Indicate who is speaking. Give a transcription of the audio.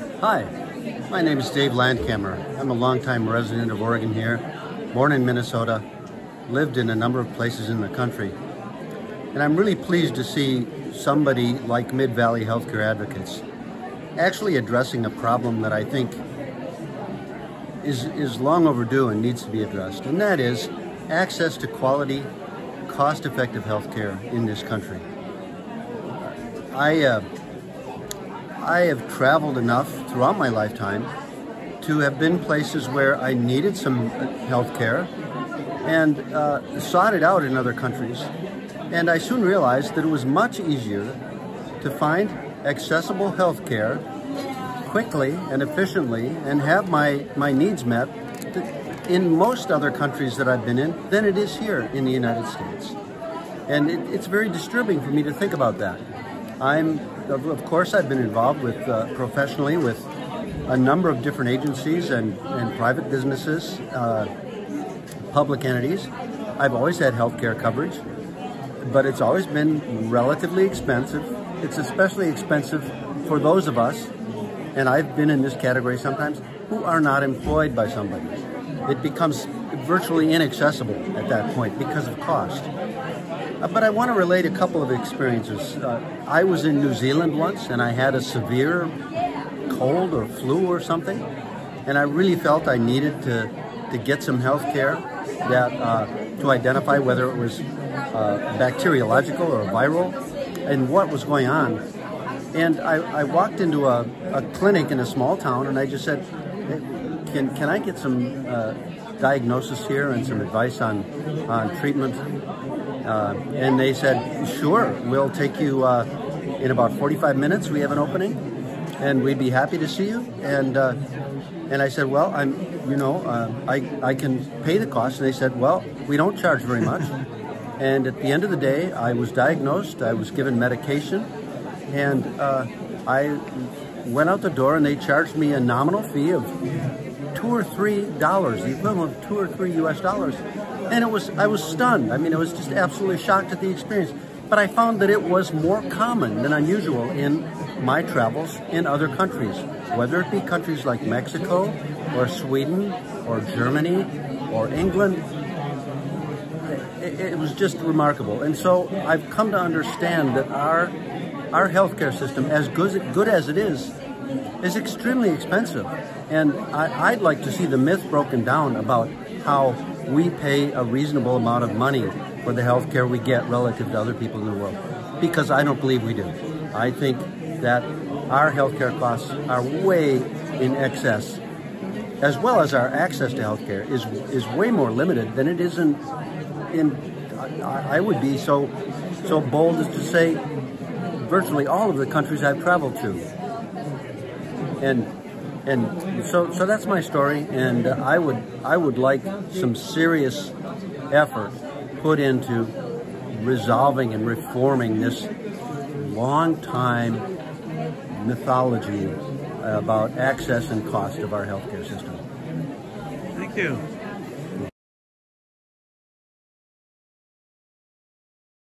Speaker 1: Hi, my name is Dave Landkammer. I'm a longtime resident of Oregon here, born in Minnesota, lived in a number of places in the country. And I'm really pleased to see somebody like Mid-Valley Healthcare Advocates actually addressing a problem that I think is long overdue and needs to be addressed, and that is access to quality, cost-effective healthcare in this country. I have traveled enough throughout my lifetime to have been places where I needed some health care and sought it out in other countries. And I soon realized that it was much easier to find accessible health care quickly and efficiently and have my needs met in most other countries that I've been in than it is here in the United States. And it's very disturbing for me to think about that. Of course, I've been involved with professionally with a number of different agencies and private businesses, public entities. I've always had health care coverage, but it's always been relatively expensive. It's especially expensive for those of us, and I've been in this category sometimes, who are not employed by somebody. It becomes virtually inaccessible at that point because of cost. But I want to relate a couple of experiences. I was in New Zealand once, and I had a severe cold or flu or something, and I really felt I needed to get some health care to identify whether it was bacteriological or viral and what was going on. And I walked into a clinic in a small town, and I just said, hey, can I get some diagnosis here and some advice on treatment? And they said, sure, we'll take you in about 45 minutes. We have an opening, and we'd be happy to see you. And I said, well, I can pay the cost. And they said, well, we don't charge very much. And at the end of the day, I was diagnosed. I was given medication, and I went out the door, and they charged me a nominal fee of $2 or $3, the equivalent of $2 or $3 US. And I was stunned. I mean, I was just absolutely shocked at the experience. But I found that it was more common than unusual in my travels in other countries, whether it be countries like Mexico or Sweden or Germany or England. It was just remarkable. And so I've come to understand that our healthcare system, as good as it is extremely expensive. And I'd like to see the myth broken down about how we pay a reasonable amount of money for the health care we get relative to other people in the world, because I don't believe we do. I think that our health care costs are way in excess, as well as our access to health care is way more limited than it is in I would be so bold as to say virtually all of the countries I've traveled to. And so that's my story, and I would like some serious effort put into resolving and reforming this long-time mythology about access and cost of our healthcare system.
Speaker 2: Thank you.